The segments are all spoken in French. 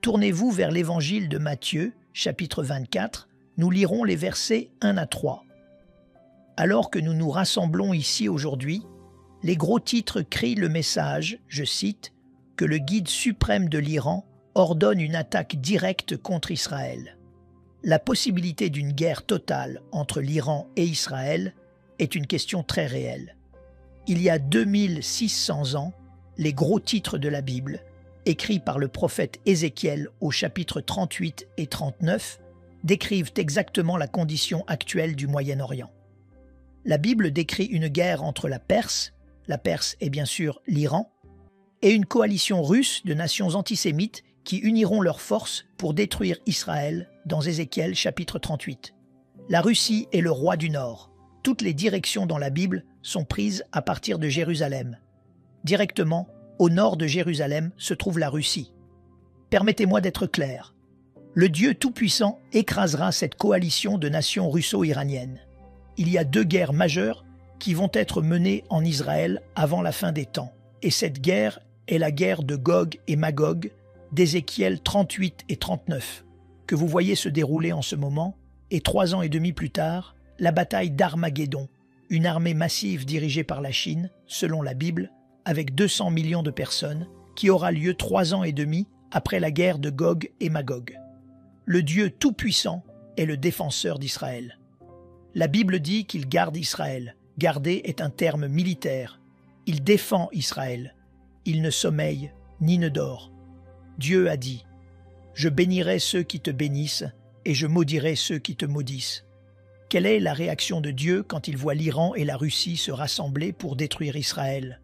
Tournez-vous vers l'évangile de Matthieu, chapitre 24, nous lirons les versets 1 à 3. Alors que nous nous rassemblons ici aujourd'hui, les gros titres crient le message, je cite, que le guide suprême de l'Iran ordonne une attaque directe contre Israël. La possibilité d'une guerre totale entre l'Iran et Israël est une question très réelle. Il y a 2600 ans, les gros titres de la Bible, écrits par le prophète Ézéchiel au chapitre 38 et 39, décrivent exactement la condition actuelle du Moyen-Orient. La Bible décrit une guerre entre la Perse est bien sûr l'Iran, et une coalition russe de nations antisémites qui uniront leurs forces pour détruire Israël dans Ézéchiel chapitre 38. La Russie est le roi du Nord. Toutes les directions dans la Bible sont prises à partir de Jérusalem. Directement, au nord de Jérusalem se trouve la Russie. Permettez-moi d'être clair. Le Dieu Tout-Puissant écrasera cette coalition de nations russo-iraniennes. Il y a 2 guerres majeures qui vont être menées en Israël avant la fin des temps. Et cette guerre est la guerre de Gog et Magog d'Ézéchiel 38 et 39, que vous voyez se dérouler en ce moment, et 3 ans et demi plus tard, la bataille d'Armageddon, une armée massive dirigée par la Chine, selon la Bible, avec 200 millions de personnes, qui aura lieu 3 ans et demi après la guerre de Gog et Magog. Le Dieu Tout-Puissant est le défenseur d'Israël. La Bible dit qu'il garde Israël. Garder est un terme militaire. Il défend Israël. Il ne sommeille ni ne dort. Dieu a dit « Je bénirai ceux qui te bénissent et je maudirai ceux qui te maudissent ». Quelle est la réaction de Dieu quand il voit l'Iran et la Russie se rassembler pour détruire Israël?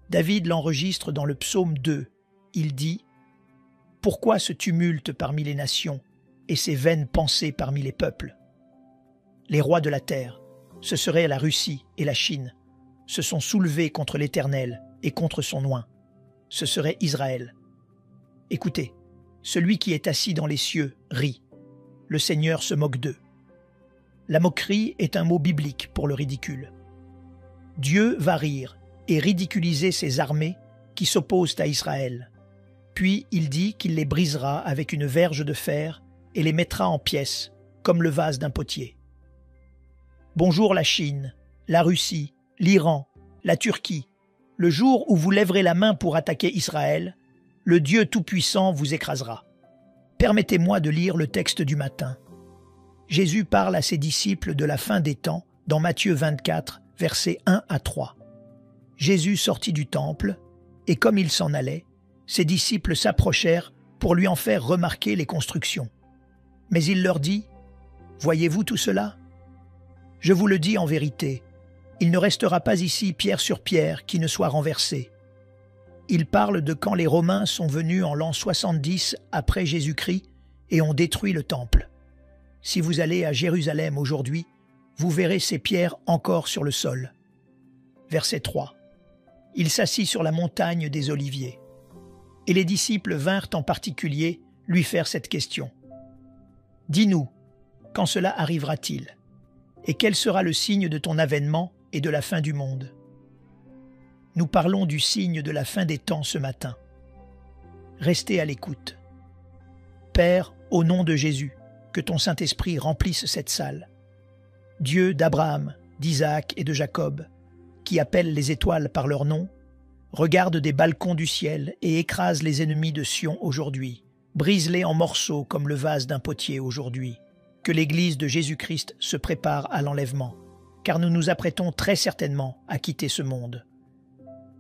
David l'enregistre dans le psaume 2. Il dit « Pourquoi ce tumulte parmi les nations et ces vaines pensées parmi les peuples ?» Les rois de la terre, ce serait la Russie et la Chine, se sont soulevés contre l'Éternel et contre son oint. Ce serait Israël. Écoutez, celui qui est assis dans les cieux rit. Le Seigneur se moque d'eux. La moquerie est un mot biblique pour le ridicule. Dieu va rire et ridiculiser ses armées qui s'opposent à Israël. Puis il dit qu'il les brisera avec une verge de fer et les mettra en pièces, comme le vase d'un potier. Bonjour la Chine, la Russie, l'Iran, la Turquie. Le jour où vous lèverez la main pour attaquer Israël, le Dieu Tout-Puissant vous écrasera. Permettez-moi de lire le texte du matin. Jésus parle à ses disciples de la fin des temps dans Matthieu 24, versets 1 à 3. Jésus sortit du temple, et comme il s'en allait, ses disciples s'approchèrent pour lui en faire remarquer les constructions. Mais il leur dit « Voyez-vous tout cela ? Je vous le dis en vérité, il ne restera pas ici pierre sur pierre qui ne soit renversée. » Il parle de quand les Romains sont venus en l'an 70 après Jésus-Christ et ont détruit le temple. Si vous allez à Jérusalem aujourd'hui, vous verrez ces pierres encore sur le sol. Verset 3. Il s'assit sur la montagne des Oliviers. Et les disciples vinrent en particulier lui faire cette question. « Dis-nous, quand cela arrivera-t-il ? Et quel sera le signe de ton avènement et de la fin du monde ?» Nous parlons du signe de la fin des temps ce matin. Restez à l'écoute. Père, au nom de Jésus, que ton Saint-Esprit remplisse cette salle. Dieu d'Abraham, d'Isaac et de Jacob, qui appelle les étoiles par leur nom, regarde des balcons du ciel et écrase les ennemis de Sion aujourd'hui. Brise-les en morceaux comme le vase d'un potier aujourd'hui. Que l'Église de Jésus-Christ se prépare à l'enlèvement, car nous nous apprêtons très certainement à quitter ce monde.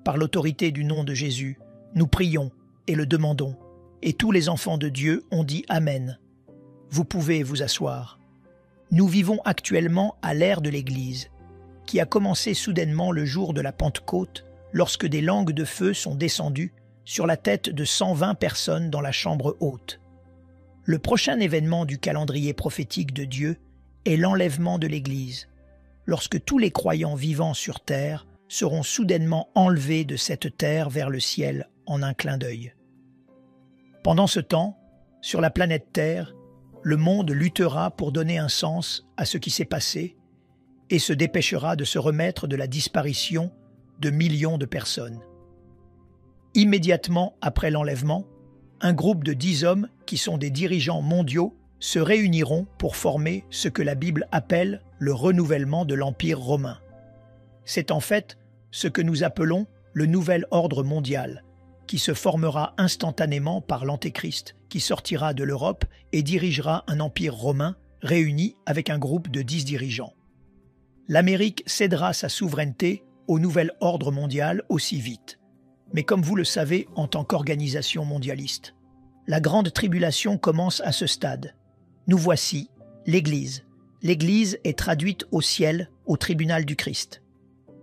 Par l'autorité du nom de Jésus, nous prions et le demandons, et tous les enfants de Dieu ont dit Amen. Vous pouvez vous asseoir. Nous vivons actuellement à l'ère de l'Église, qui a commencé soudainement le jour de la Pentecôte, lorsque des langues de feu sont descendues sur la tête de 120 personnes dans la chambre haute. Le prochain événement du calendrier prophétique de Dieu est l'enlèvement de l'Église, lorsque tous les croyants vivant sur terre seront soudainement enlevés de cette terre vers le ciel en un clin d'œil. Pendant ce temps, sur la planète Terre, le monde luttera pour donner un sens à ce qui s'est passé et se dépêchera de se remettre de la disparition de millions de personnes. Immédiatement après l'enlèvement, un groupe de 10 hommes qui sont des dirigeants mondiaux se réuniront pour former ce que la Bible appelle le renouvellement de l'Empire romain. C'est en fait ce que nous appelons le nouvel ordre mondial, qui se formera instantanément par l'Antéchrist, qui sortira de l'Europe et dirigera un empire romain réuni avec un groupe de 10 dirigeants. L'Amérique cédera sa souveraineté au nouvel ordre mondial aussi vite, mais comme vous le savez en tant qu'organisation mondialiste. La grande tribulation commence à ce stade. Nous voici, l'Église. L'Église est traduite au ciel, au tribunal du Christ.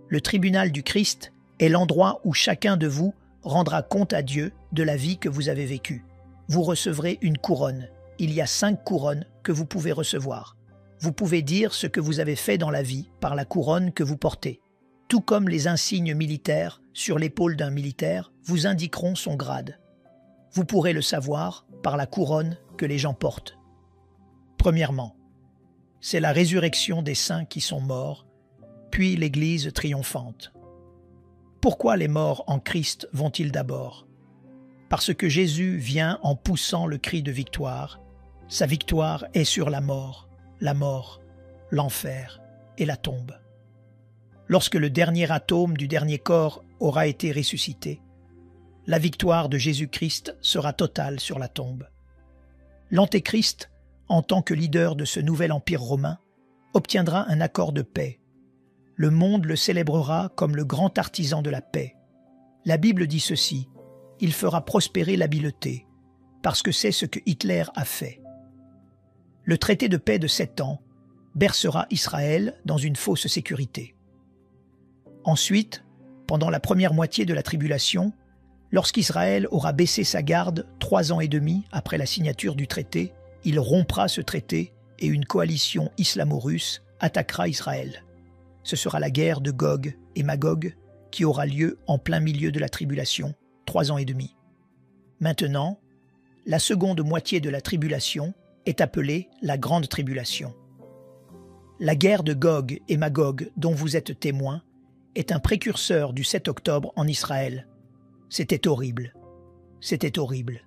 Le tribunal du Christ est l'endroit où chacun de vous rendra compte à Dieu de la vie que vous avez vécue. Vous recevrez une couronne. Il y a 5 couronnes que vous pouvez recevoir. Vous pouvez dire ce que vous avez fait dans la vie par la couronne que vous portez. Tout comme les insignes militaires sur l'épaule d'un militaire vous indiqueront son grade. Vous pourrez le savoir par la couronne que les gens portent. Premièrement, c'est la résurrection des saints qui sont morts, puis l'Église triomphante. Pourquoi les morts en Christ vont-ils d'abord? Parce que Jésus vient en poussant le cri de victoire. Sa victoire est sur la mort, l'enfer et la tombe. Lorsque le dernier atome du dernier corps aura été ressuscité, la victoire de Jésus-Christ sera totale sur la tombe. L'Antéchrist, en tant que leader de ce nouvel empire romain, obtiendra un accord de paix. Le monde le célébrera comme le grand artisan de la paix. La Bible dit ceci, « Il fera prospérer l'habileté », parce que c'est ce que Hitler a fait. Le traité de paix de 7 ans bercera Israël dans une fausse sécurité. Ensuite, pendant la première moitié de la tribulation, lorsqu'Israël aura baissé sa garde 3 ans et demi après la signature du traité, il rompra ce traité et une coalition islamo-russe attaquera Israël. Ce sera la guerre de Gog et Magog qui aura lieu en plein milieu de la tribulation, 3 ans et demi. Maintenant, la seconde moitié de la tribulation est appelée la grande tribulation. La guerre de Gog et Magog dont vous êtes témoins est un précurseur du 7 octobre en Israël. C'était horrible. C'était horrible.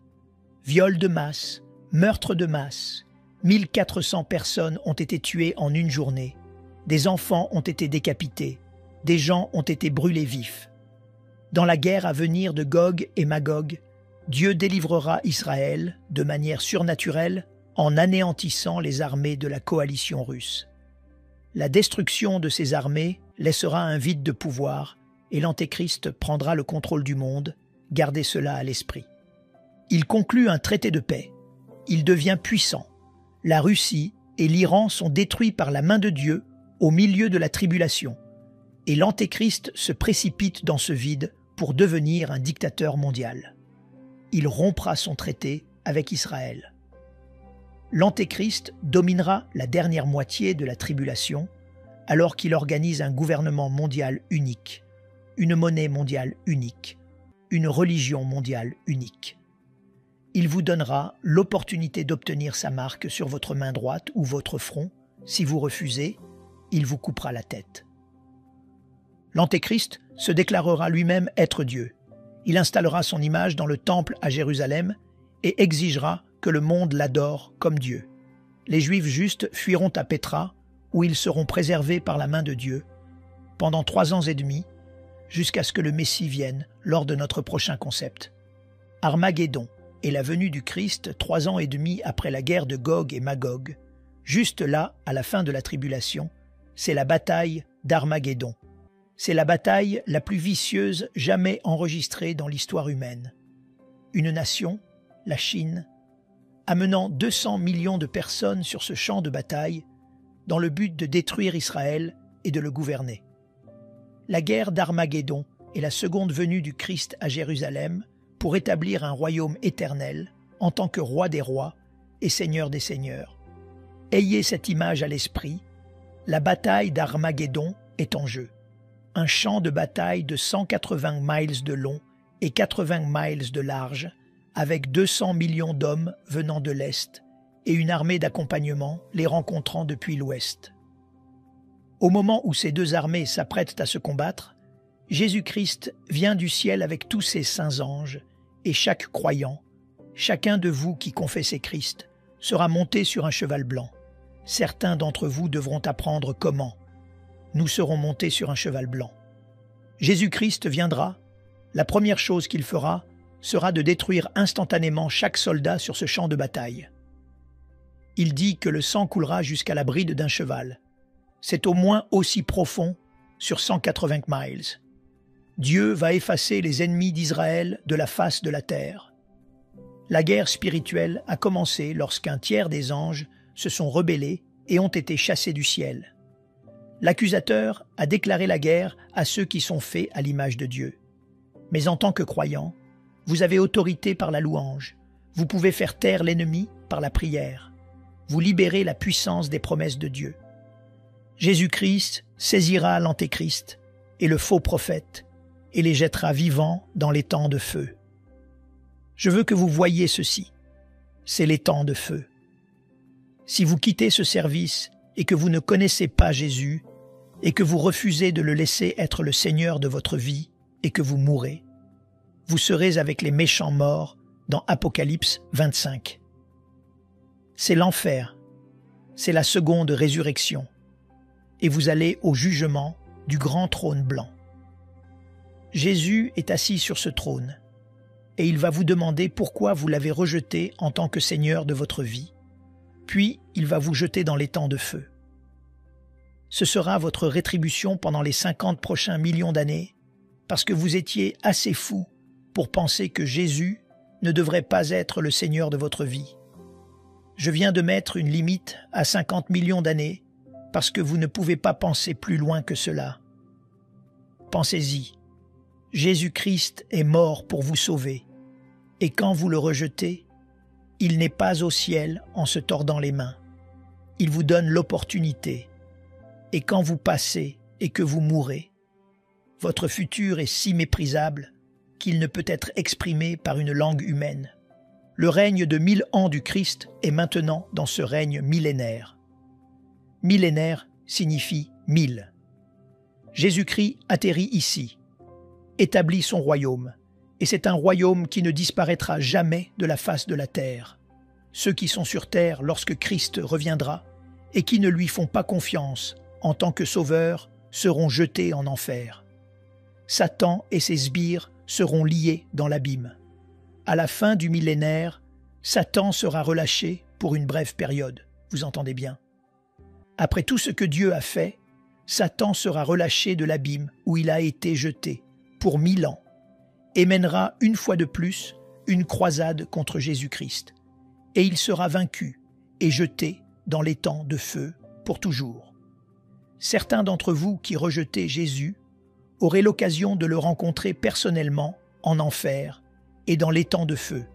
Viol de masse, meurtre de masse, 1400 personnes ont été tuées en une journée. Des enfants ont été décapités, des gens ont été brûlés vifs. Dans la guerre à venir de Gog et Magog, Dieu délivrera Israël de manière surnaturelle en anéantissant les armées de la coalition russe. La destruction de ces armées laissera un vide de pouvoir et l'Antéchrist prendra le contrôle du monde, gardez cela à l'esprit. Il conclut un traité de paix. Il devient puissant. La Russie et l'Iran sont détruits par la main de Dieu au milieu de la tribulation, et l'Antéchrist se précipite dans ce vide pour devenir un dictateur mondial. Il rompra son traité avec Israël. L'Antéchrist dominera la dernière moitié de la tribulation alors qu'il organise un gouvernement mondial unique, une monnaie mondiale unique, une religion mondiale unique. Il vous donnera l'opportunité d'obtenir sa marque sur votre main droite ou votre front. Si vous refusez, il vous coupera la tête. L'Antéchrist se déclarera lui-même être Dieu. Il installera son image dans le temple à Jérusalem et exigera que le monde l'adore comme Dieu. Les Juifs justes fuiront à Pétra, où ils seront préservés par la main de Dieu, pendant 3 ans et demi, jusqu'à ce que le Messie vienne lors de notre prochain concept. Armageddon est la venue du Christ 3 ans et demi après la guerre de Gog et Magog. Juste là, à la fin de la tribulation, c'est la bataille d'Armageddon. C'est la bataille la plus vicieuse jamais enregistrée dans l'histoire humaine. Une nation, la Chine, amenant 200 millions de personnes sur ce champ de bataille dans le but de détruire Israël et de le gouverner. La guerre d'Armageddon est la seconde venue du Christ à Jérusalem pour établir un royaume éternel en tant que roi des rois et seigneur des seigneurs. Ayez cette image à l'esprit, la bataille d'Armageddon est en jeu. Un champ de bataille de 180 miles de long et 80 miles de large, avec 200 millions d'hommes venant de l'Est et une armée d'accompagnement les rencontrant depuis l'Ouest. Au moment où ces deux armées s'apprêtent à se combattre, Jésus-Christ vient du ciel avec tous ses saints anges et chaque croyant, chacun de vous qui confessez Christ sera monté sur un cheval blanc. Certains d'entre vous devront apprendre comment. Nous serons montés sur un cheval blanc. Jésus-Christ viendra. La première chose qu'il fera sera de détruire instantanément chaque soldat sur ce champ de bataille. Il dit que le sang coulera jusqu'à la bride d'un cheval. C'est au moins aussi profond sur 180 miles. Dieu va effacer les ennemis d'Israël de la face de la terre. La guerre spirituelle a commencé lorsqu'un tiers des anges se sont rebellés et ont été chassés du ciel. L'accusateur a déclaré la guerre à ceux qui sont faits à l'image de Dieu. Mais en tant que croyant, vous avez autorité par la louange. Vous pouvez faire taire l'ennemi par la prière. Vous libérez la puissance des promesses de Dieu. Jésus-Christ saisira l'Antéchrist et le faux prophète et les jettera vivants dans les temps de feu. Je veux que vous voyiez ceci. C'est les temps de feu. Si vous quittez ce service et que vous ne connaissez pas Jésus et que vous refusez de le laisser être le Seigneur de votre vie et que vous mourrez, vous serez avec les méchants morts dans Apocalypse 25. C'est l'enfer, c'est la seconde résurrection, et vous allez au jugement du grand trône blanc. Jésus est assis sur ce trône, et il va vous demander pourquoi vous l'avez rejeté en tant que Seigneur de votre vie, puis il va vous jeter dans les temps de feu. Ce sera votre rétribution pendant les 50 prochains millions d'années, parce que vous étiez assez fou pour penser que Jésus ne devrait pas être le Seigneur de votre vie. Je viens de mettre une limite à 50 millions d'années parce que vous ne pouvez pas penser plus loin que cela. Pensez-y, Jésus-Christ est mort pour vous sauver, et quand vous le rejetez, il n'est pas au ciel en se tordant les mains. Il vous donne l'opportunité, et quand vous passez et que vous mourrez, votre futur est si méprisable qu'il ne peut être exprimé par une langue humaine. Le règne de 1000 ans du Christ est maintenant dans ce règne millénaire. Millénaire signifie 1000. Jésus-Christ atterrit ici, établit son royaume, et c'est un royaume qui ne disparaîtra jamais de la face de la terre. Ceux qui sont sur terre lorsque Christ reviendra et qui ne lui font pas confiance en tant que sauveur seront jetés en enfer. Satan et ses sbires seront liés dans l'abîme. À la fin du millénaire, Satan sera relâché pour une brève période. Vous entendez bien? Après tout ce que Dieu a fait, Satan sera relâché de l'abîme où il a été jeté pour 1000 ans et mènera une fois de plus une croisade contre Jésus-Christ. Et il sera vaincu et jeté dans les temps de feu pour toujours. Certains d'entre vous qui rejetez Jésus auraient l'occasion de le rencontrer personnellement en enfer et dans les temps de feu.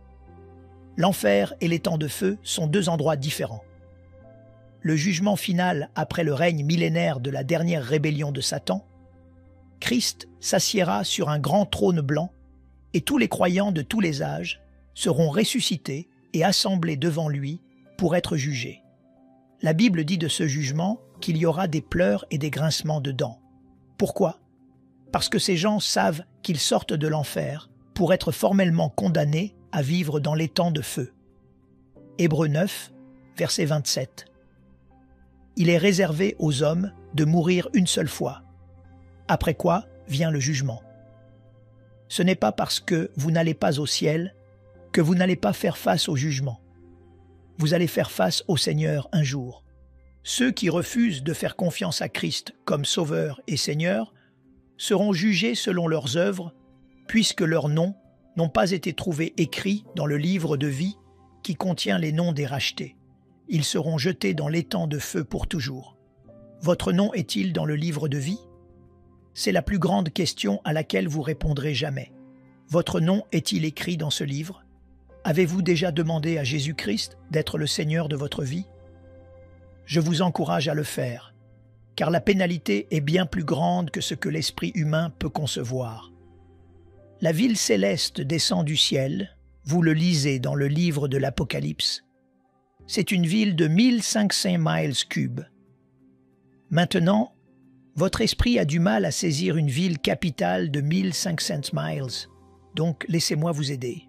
L'enfer et les temps de feu sont deux endroits différents. Le jugement final après le règne millénaire de la dernière rébellion de Satan, Christ s'assiera sur un grand trône blanc et tous les croyants de tous les âges seront ressuscités et assemblés devant lui pour être jugés. La Bible dit de ce jugement qu'il y aura des pleurs et des grincements de dents. Pourquoi? Parce que ces gens savent qu'ils sortent de l'enfer pour être formellement condamnés à vivre dans les temps de feu. Hébreux 9, verset 27. Il est réservé aux hommes de mourir une seule fois, après quoi vient le jugement. Ce n'est pas parce que vous n'allez pas au ciel que vous n'allez pas faire face au jugement. Vous allez faire face au Seigneur un jour. Ceux qui refusent de faire confiance à Christ comme Sauveur et Seigneur seront jugés selon leurs œuvres, puisque leurs noms n'ont pas été trouvés écrits dans le livre de vie qui contient les noms des rachetés. Ils seront jetés dans l'étang de feu pour toujours. Votre nom est-il dans le livre de vie? C'est la plus grande question à laquelle vous répondrez jamais. Votre nom est-il écrit dans ce livre? Avez-vous déjà demandé à Jésus-Christ d'être le Seigneur de votre vie? Je vous encourage à le faire, car la pénalité est bien plus grande que ce que l'esprit humain peut concevoir. La ville céleste descend du ciel, vous le lisez dans le livre de l'Apocalypse. C'est une ville de 1500 miles cubes. Maintenant, votre esprit a du mal à saisir une ville capitale de 1500 miles, donc laissez-moi vous aider.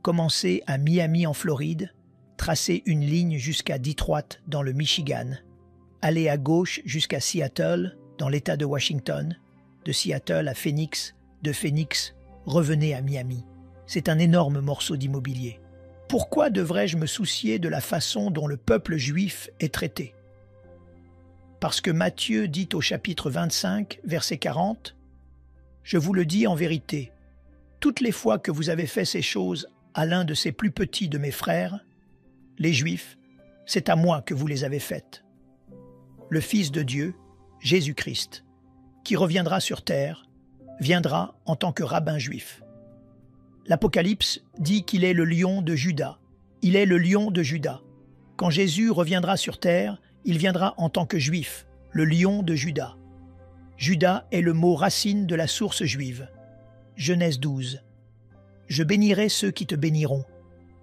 commencer à Miami en Floride, tracer une ligne jusqu'à Detroit dans le Michigan, aller à gauche jusqu'à Seattle dans l'État de Washington, de Seattle à Phoenix, de Phoenix, revenez à Miami. C'est un énorme morceau d'immobilier. Pourquoi devrais-je me soucier de la façon dont le peuple juif est traité? Parce que Matthieu dit au chapitre 25, verset 40, « Je vous le dis en vérité, toutes les fois que vous avez fait ces choses à l'un de ces plus petits de mes frères, les Juifs, c'est à moi que vous les avez faites. » Le Fils de Dieu, Jésus-Christ, qui reviendra sur terre, viendra en tant que rabbin juif. L'Apocalypse dit qu'il est le lion de Juda. Il est le lion de Juda. Quand Jésus reviendra sur terre, il viendra en tant que juif, le lion de Juda. Juda est le mot racine de la source juive. Genèse 12. Je bénirai ceux qui te béniront,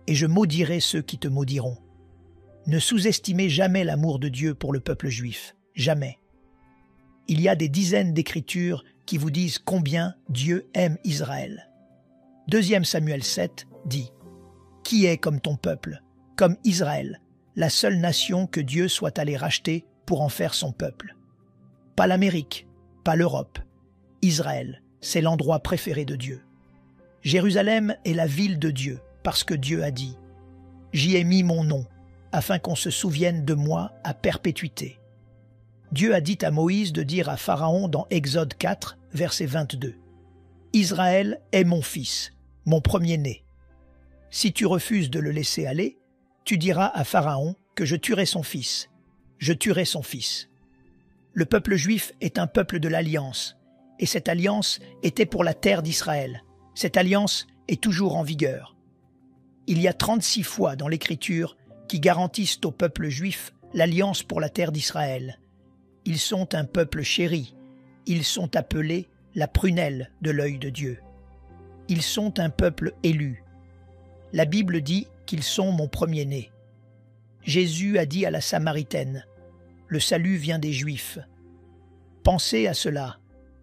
et je maudirai ceux qui te maudiront. Ne sous-estimez jamais l'amour de Dieu pour le peuple juif. Jamais. Il y a des dizaines d'écritures qui vous disent combien Dieu aime Israël. 2 Samuel 7 dit « Qui est comme ton peuple, comme Israël, la seule nation que Dieu soit allé racheter pour en faire son peuple? Pas l'Amérique, pas l'Europe. Israël, c'est l'endroit préféré de Dieu. Jérusalem est la ville de Dieu, parce que Dieu a dit « J'y ai mis mon nom, afin qu'on se souvienne de moi à perpétuité. » Dieu a dit à Moïse de dire à Pharaon dans Exode 4, verset 22 « Israël est mon fils, mon premier-né. Si tu refuses de le laisser aller, tu diras à Pharaon que je tuerai son fils. Je tuerai son fils. » Le peuple juif est un peuple de l'Alliance, et cette alliance était pour la terre d'Israël. Cette alliance est toujours en vigueur. Il y a 36 fois dans l'Écriture qui garantissent au peuple juif l'alliance pour la terre d'Israël. Ils sont un peuple chéri, ils sont appelés la prunelle de l'œil de Dieu. Ils sont un peuple élu. La Bible dit qu'ils sont mon premier-né. Jésus a dit à la Samaritaine, « Le salut vient des Juifs. » Pensez à cela,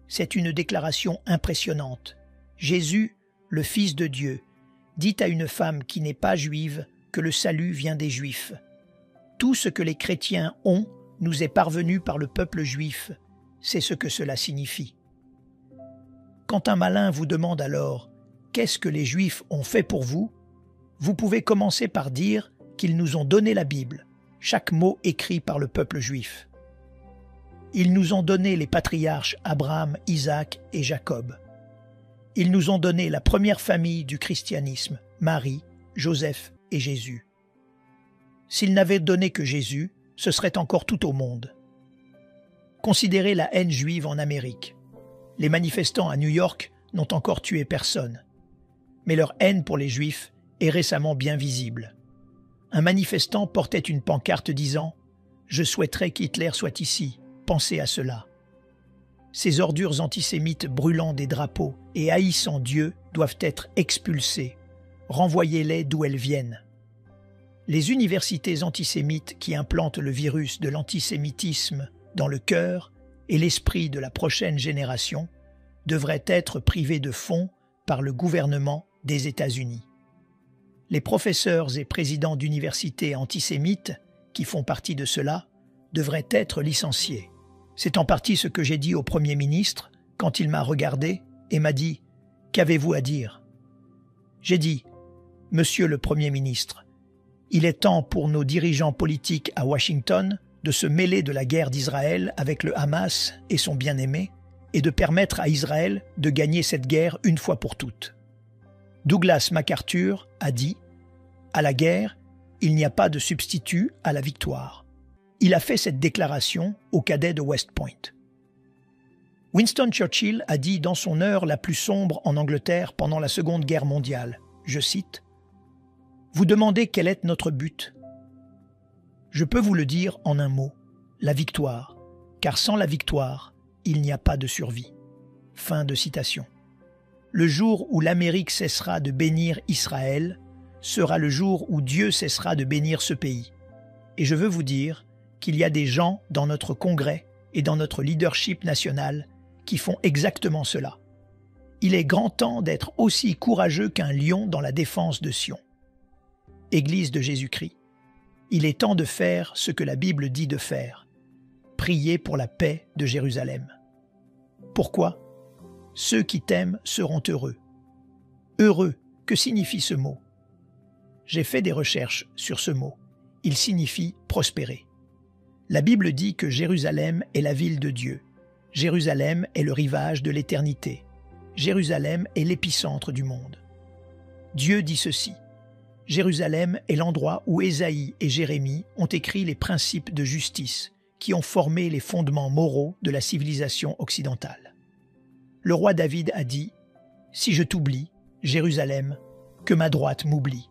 c'est une déclaration impressionnante. Jésus, le Fils de Dieu, dit à une femme qui n'est pas juive que le salut vient des Juifs. Tout ce que les chrétiens ont nous est parvenu par le peuple juif, c'est ce que cela signifie. Quand un malin vous demande alors « Qu'est-ce que les Juifs ont fait pour vous ?», vous pouvez commencer par dire qu'ils nous ont donné la Bible, chaque mot écrit par le peuple juif. Ils nous ont donné les patriarches Abraham, Isaac et Jacob. Ils nous ont donné la première famille du christianisme, Marie, Joseph et Jésus. S'ils n'avaient donné que Jésus, ce serait encore tout au monde. Considérez la haine juive en Amérique. Les manifestants à New York n'ont encore tué personne. Mais leur haine pour les Juifs est récemment bien visible. Un manifestant portait une pancarte disant « Je souhaiterais qu'Hitler soit ici, pensez à cela ». Ces ordures antisémites brûlant des drapeaux et haïssant Dieu doivent être expulsées. Renvoyez-les d'où elles viennent. Les universités antisémites qui implantent le virus de l'antisémitisme dans le cœur et l'esprit de la prochaine génération devraient être privées de fonds par le gouvernement des États-Unis. Les professeurs et présidents d'universités antisémites, qui font partie de cela, devraient être licenciés. C'est en partie ce que j'ai dit au Premier ministre quand il m'a regardé et m'a dit « Qu'avez-vous à dire ?» J'ai dit « Monsieur le Premier ministre, il est temps pour nos dirigeants politiques à Washington de se mêler de la guerre d'Israël avec le Hamas et son bien-aimé et de permettre à Israël de gagner cette guerre une fois pour toutes. » Douglas MacArthur a dit « À la guerre, il n'y a pas de substitut à la victoire. » Il a fait cette déclaration aux cadets de West Point. Winston Churchill a dit dans son heure la plus sombre en Angleterre pendant la Seconde Guerre mondiale, je cite, « Vous demandez quel est notre but ? Je peux vous le dire en un mot, la victoire, car sans la victoire, il n'y a pas de survie. » Fin de citation. Le jour où l'Amérique cessera de bénir Israël sera le jour où Dieu cessera de bénir ce pays. Et je veux vous dire qu'il y a des gens dans notre Congrès et dans notre leadership national qui font exactement cela. Il est grand temps d'être aussi courageux qu'un lion dans la défense de Sion. Église de Jésus-Christ, il est temps de faire ce que la Bible dit de faire. Prier pour la paix de Jérusalem. Pourquoi? Ceux qui t'aiment seront heureux. Heureux, que signifie ce mot? J'ai fait des recherches sur ce mot. Il signifie prospérer. La Bible dit que Jérusalem est la ville de Dieu. Jérusalem est le rivage de l'éternité. Jérusalem est l'épicentre du monde. Dieu dit ceci. Jérusalem est l'endroit où Ésaïe et Jérémie ont écrit les principes de justice qui ont formé les fondements moraux de la civilisation occidentale. Le roi David a dit « Si je t'oublie, Jérusalem, que ma droite m'oublie.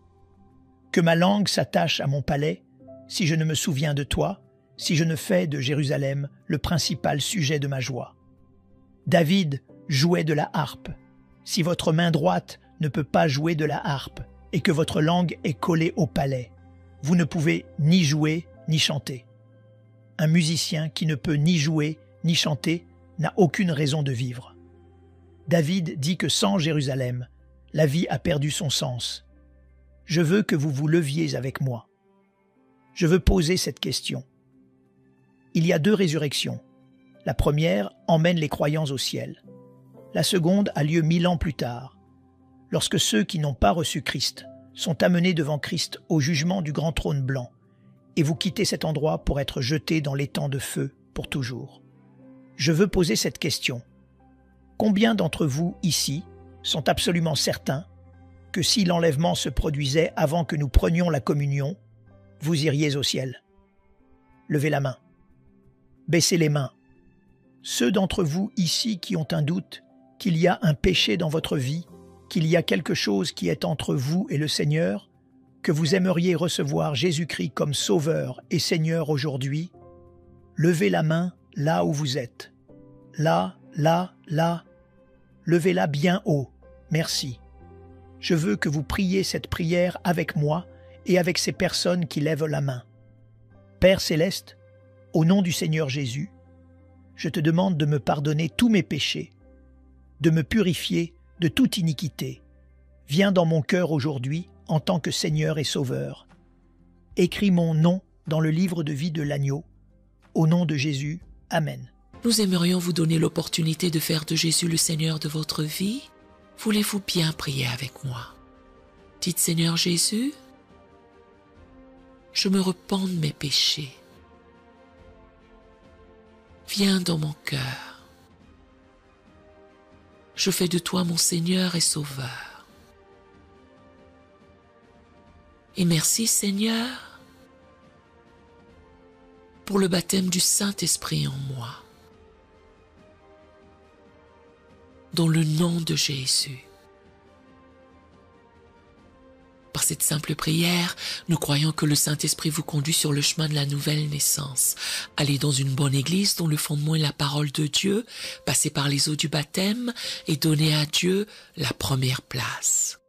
Que ma langue s'attache à mon palais, si je ne me souviens de toi, si je ne fais de Jérusalem le principal sujet de ma joie. » David jouait de la harpe. Si votre main droite ne peut pas jouer de la harpe et que votre langue est collée au palais, vous ne pouvez ni jouer ni chanter. Un musicien qui ne peut ni jouer ni chanter n'a aucune raison de vivre. David dit que sans Jérusalem, la vie a perdu son sens. Je veux que vous vous leviez avec moi. Je veux poser cette question. Il y a 2 résurrections. La première emmène les croyants au ciel. La seconde a lieu 1000 ans plus tard, lorsque ceux qui n'ont pas reçu Christ sont amenés devant Christ au jugement du grand trône blanc, et vous quittez cet endroit pour être jetés dans l'étang de feu pour toujours. Je veux poser cette question. Combien d'entre vous, ici, sont absolument certains que si l'enlèvement se produisait avant que nous prenions la communion, vous iriez au ciel? Levez la main. Baissez les mains. Ceux d'entre vous ici qui ont un doute, qu'il y a un péché dans votre vie, qu'il y a quelque chose qui est entre vous et le Seigneur, que vous aimeriez recevoir Jésus-Christ comme Sauveur et Seigneur aujourd'hui, levez la main là où vous êtes. Là, là, là. Levez-la bien haut. Merci. Je veux que vous priez cette prière avec moi et avec ces personnes qui lèvent la main. Père Céleste, au nom du Seigneur Jésus, je te demande de me pardonner tous mes péchés, de me purifier de toute iniquité. Viens dans mon cœur aujourd'hui en tant que Seigneur et Sauveur. Écris mon nom dans le livre de vie de l'agneau. Au nom de Jésus, Amen. Nous aimerions vous donner l'opportunité de faire de Jésus le Seigneur de votre vie. Voulez-vous bien prier avec moi? Dites Seigneur Jésus, je me repens de mes péchés. Viens dans mon cœur. Je fais de toi mon Seigneur et Sauveur. Et merci Seigneur pour le baptême du Saint-Esprit en moi. Dans le nom de Jésus. Par cette simple prière, nous croyons que le Saint-Esprit vous conduit sur le chemin de la nouvelle naissance. Allez dans une bonne église dont le fondement est la parole de Dieu, passez par les eaux du baptême et donnez à Dieu la première place.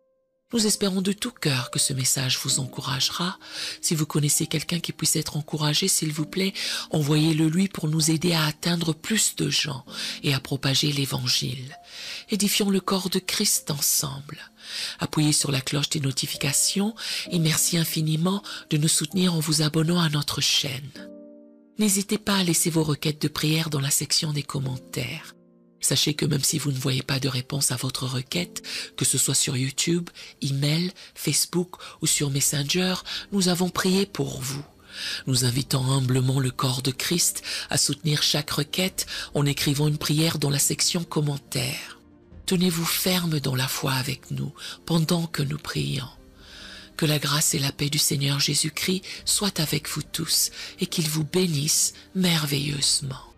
Nous espérons de tout cœur que ce message vous encouragera. Si vous connaissez quelqu'un qui puisse être encouragé, s'il vous plaît, envoyez-le lui pour nous aider à atteindre plus de gens et à propager l'Évangile. Édifions le corps de Christ ensemble. Appuyez sur la cloche des notifications et merci infiniment de nous soutenir en vous abonnant à notre chaîne. N'hésitez pas à laisser vos requêtes de prière dans la section des commentaires. Sachez que même si vous ne voyez pas de réponse à votre requête, que ce soit sur YouTube, email, Facebook ou sur Messenger, nous avons prié pour vous. Nous invitons humblement le corps de Christ à soutenir chaque requête en écrivant une prière dans la section commentaires. Tenez-vous ferme dans la foi avec nous pendant que nous prions. Que la grâce et la paix du Seigneur Jésus-Christ soient avec vous tous et qu'il vous bénisse merveilleusement.